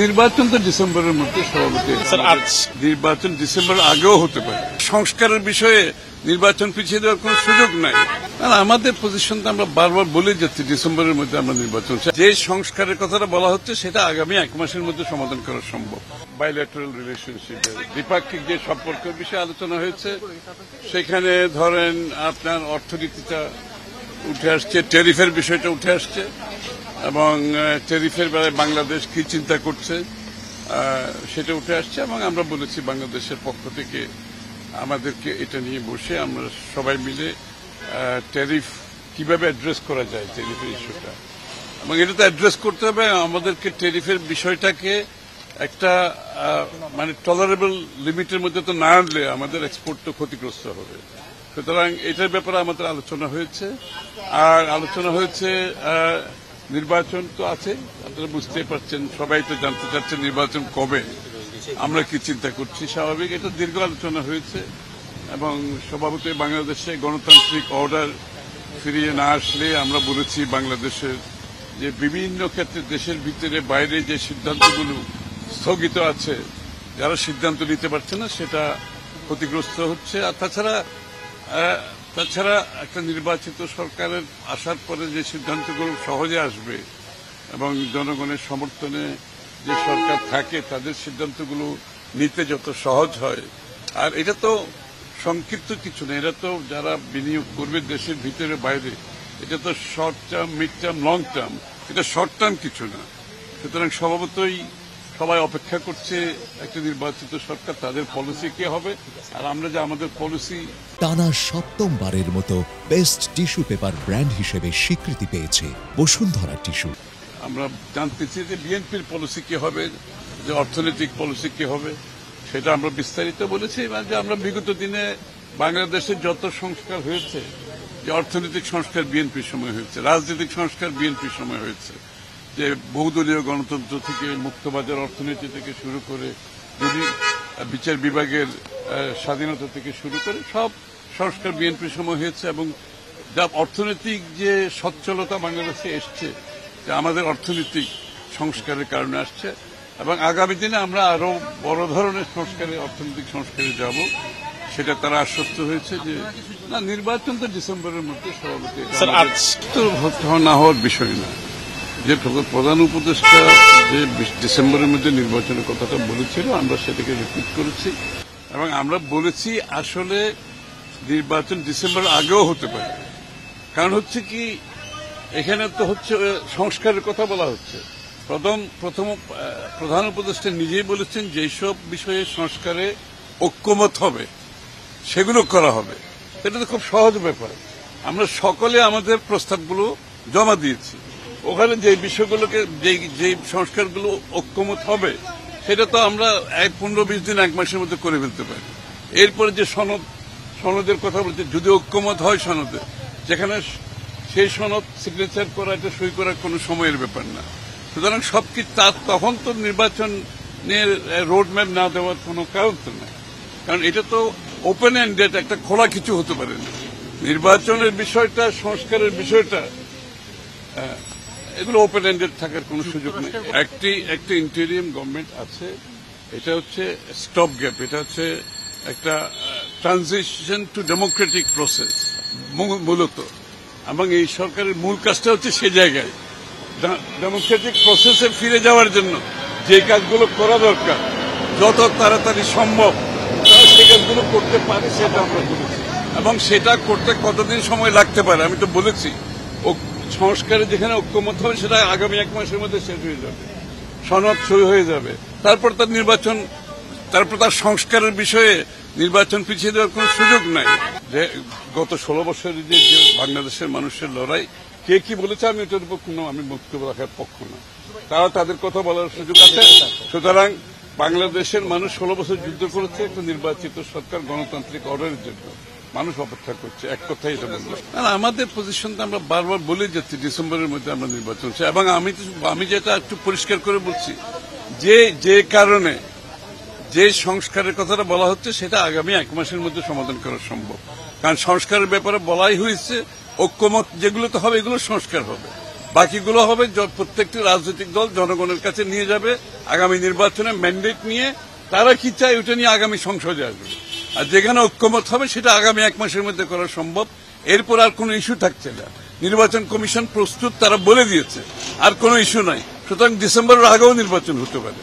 নির্বাচন তো ডিসেম্বরের মধ্যে সভাপতি নির্বাচন ডিসেম্বর আগেও হতে পারে। সংস্কারের বিষয়ে নির্বাচন পিছিয়ে দেওয়ার কোন সুযোগ নাই। আমাদের পজিশন তো আমরা বারবার বলে যাচ্ছি ডিসেম্বরের মধ্যে আমরা নির্বাচন চাই। যে সংস্কারের কথাটা বলা হচ্ছে সেটা আগামী 1 মাসের মধ্যে সমাধান করা সম্ভব। বাইল্যাটারাল রিলেশনশিপে দ্বিপাক্ষিক যে সম্পর্কের বিষয়ে আলোচনা হয়েছে সেখানে ধরেন আপনার অর্থনীতিটা উঠে আসছে, ট্যারিফের বিষয়টা উঠে আসছে এবং ট্যারিফের বেলায় বাংলাদেশ কি চিন্তা করছে সেটা উঠে আসছে এবং আমরা বলেছি বাংলাদেশের পক্ষ থেকে আমাদেরকে এটা নিয়ে বসে আমরা সবাই মিলে ট্যারিফ কিভাবে অ্যাড্রেস করা যায় ট্যারিফের ইস্যুটা, এবং এটা তো অ্যাড্রেস করতে হবে আমাদেরকে ট্যারিফের বিষয়টাকে একটা মানে টলারেবল লিমিটের মধ্যে তো না আনলে আমাদের এক্সপোর্ট তো ক্ষতিগ্রস্ত হবে। সুতরাং এটার ব্যাপারে আমাদের আলোচনা হয়েছে। আর আলোচনা হয়েছে নির্বাচন তো আছে, আপনারা বুঝতেই পারছেন, সবাই তো জানতে চাচ্ছেন নির্বাচন কবে, আমরা কি চিন্তা করছি। স্বাভাবিক এটা দীর্ঘ আলোচনা হয়েছে এবং স্বভাবতই বাংলাদেশে গণতান্ত্রিক অর্ডার ফিরিয়ে না আসলে আমরা বলেছি বাংলাদেশের যে বিভিন্ন ক্ষেত্রে দেশের ভিতরে বাইরে যে সিদ্ধান্তগুলো স্থগিত আছে, যারা সিদ্ধান্ত নিতে পারছে না সেটা ক্ষতিগ্রস্ত হচ্ছে। আর তাছাড়া একটা নির্বাচিত সরকারের আসার পরে যে সিদ্ধান্তগুলো সহজে আসবে এবং জনগণের সমর্থনে যে সরকার থাকে তাদের সিদ্ধান্তগুলো নিতে যত সহজ হয়। আর এটা তো সংক্ষিপ্ত কিছু না, এটা তো যারা বিনিয়োগ করবে দেশের ভিতরে বাইরে, এটা তো short term, mid term, long term, এটা শর্ট টার্ম কিছু না। সুতরাং স্বভাবতই সবাই অপেক্ষা করছে একটা নির্বাচিত সরকার, তাদের পলিসি কি হবে আর আমরা যে আমাদের পলিসি। টানা ৭মবারের মতো বেস্ট টিস্যু পেপার ব্র্যান্ড হিসেবে স্বীকৃতি পেয়েছে বসুন্ধরা টিস্যু। আমরা জানতে চাই যে বিএনপির পলিসি কি হবে, যে অর্থনৈতিক পলিসি কি হবে, সেটা আমরা বিস্তারিত বলেছি। যে আমরা বিগত দিনে বাংলাদেশের যত সংস্কার হয়েছে, যে অর্থনৈতিক সংস্কার বিএনপির সময় হয়েছে, রাজনৈতিক সংস্কার বিএনপির সময় হয়েছে, যে বহুদলীয় গণতন্ত্র থেকে মুক্তবাজার অর্থনীতি থেকে শুরু করে যদি বিচার বিভাগের স্বাধীনতা থেকে শুরু করে সব সংস্কার বিএনপির সময় হয়েছে এবং যা অর্থনৈতিক যে সচ্ছলতা বাংলাদেশে এসছে, যে আমাদের অর্থনৈতিক সংস্কারের কারণে আসছে এবং আগামী দিনে আমরা আরো বড় ধরনের সংস্কারে, অর্থনৈতিক সংস্কারে যাব, সেটা তারা আশ্বস্ত হয়েছে। যে না, নির্বাচন তো ডিসেম্বরের মধ্যে সভাপতি না হওয়ার বিষয় না। যে প্রধান উপদেষ্টা যে ডিসেম্বরের মধ্যে নির্বাচনের কথাটা বলেছিল আমরা সেটাকে রিপিট করেছি এবং আমরা বলেছি আসলে নির্বাচন ডিসেম্বর আগেও হতে পারে। কারণ হচ্ছে কি, এখানে তো হচ্ছে সংস্কারের কথা বলা হচ্ছে। প্রধান উপদেষ্টা নিজেই বলেছেন যেসব বিষয়ে সংস্কারে ঐক্যমত হবে সেগুলো করা হবে। এটা তো খুব সহজ ব্যাপার। আমরা সকলে আমাদের প্রস্তাবগুলো জমা দিয়েছি। ওখানে যে বিষয়গুলোকে যে সংস্কারগুলো ঐক্যমত হবে সেটা তো আমরা 15-20 দিন 1 মাসের মধ্যে করে ফেলতে পারি। এরপরে যে সনদের কথা বলছে, যদি ঐক্যমত হয় সনদে, যেখানে সেই সনদ সিগনেচার করা, এটা সই করার কোনো সময়ের ব্যাপার না। সুতরাং সবকিছু তখন তো নির্বাচনের রোডম্যাপ না দেওয়ার কোনো কারণ তো নাই। কারণ এটা তো ওপেন এন্ডেড, একটা খোলা কিছু হতে পারে না। নির্বাচনের বিষয়টা, সংস্কারের বিষয়টা, এগুলো ওপেন এন্ডেড থাকার কোনো সুযোগ নেই। একটি ইন্টেরিয়াম গভর্নমেন্ট আছে, এটা হচ্ছে স্টপ গ্যাপ, এটা হচ্ছে একটা ট্রানজিশন টু ডেমোক্রেটিক প্রসেস মূলত, এবং এই সরকারের মূল কাজটা হচ্ছে সে জায়গায় ডেমোক্রেটিক প্রসেসে ফিরে যাওয়ার জন্য যে কাজগুলো করা দরকার যত তাড়াতাড়ি সম্ভব তারা সেই কাজগুলো করতে পারে, সেটা আমরা বলেছি। এবং সেটা করতে কতদিন সময় লাগতে পারে আমি তো বলেছি। সংস্কারে যেখানে ঐক্যমত হবে সেটা আগামী 1 মাসের মধ্যে শেষ হয়ে যাবে, সনদ সই হয়ে যাবে। তারপর তার নির্বাচন, তারপর তার সংস্কারের বিষয়ে নির্বাচন পিছিয়ে দেওয়ার কোন সুযোগ নাই। যে গত 16 বছরের যে বাংলাদেশের মানুষের লড়াই, কে কি বলেছে আমি এটার পক্ষ না, আমি বক্তব্য রাখার পক্ষ না, তারা তাদের কথা বলার সুযোগ আছে। সুতরাং বাংলাদেশের মানুষ 16 বছর যুদ্ধ করেছে একটা নির্বাচিত সরকার গণতান্ত্রিক অর্ডারের জন্য। মানুষ অপেক্ষা করছে, এক কথাই এটা বলবো। আমাদের পজিশন তো আমরা বারবার বলে যাচ্ছি ডিসেম্বরের মধ্যে আমরা নির্বাচন চাই। এবং আমি যেটা একটু পরিষ্কার করে বলছি, যে কারণে যে সংস্কারের কথাটা বলা হচ্ছে সেটা আগামী 1 মাসের মধ্যে সমাধান করা সম্ভব। কারণ সংস্কারের ব্যাপারে বলাই হয়েছে ঐক্যমত যেগুলো তো হবে এগুলো সংস্কার হবে। বাকিগুলো হবে প্রত্যেকটি রাজনৈতিক দল জনগণের কাছে নিয়ে যাবে আগামী নির্বাচনে ম্যান্ডেট নিয়ে, তারা কি চায় ওটা নিয়ে আগামী সংসদে আসবে। আর যেখানে ঐক্যমত হবে সেটা আগামী 1 মাসের মধ্যে করা সম্ভব। এরপর আর কোনো ইস্যু থাকছে না। নির্বাচন কমিশন প্রস্তুত, তারা বলে দিয়েছে, আর কোনো ইস্যু নাই। সুতরাং ডিসেম্বরের আগেও নির্বাচন হতে পারে।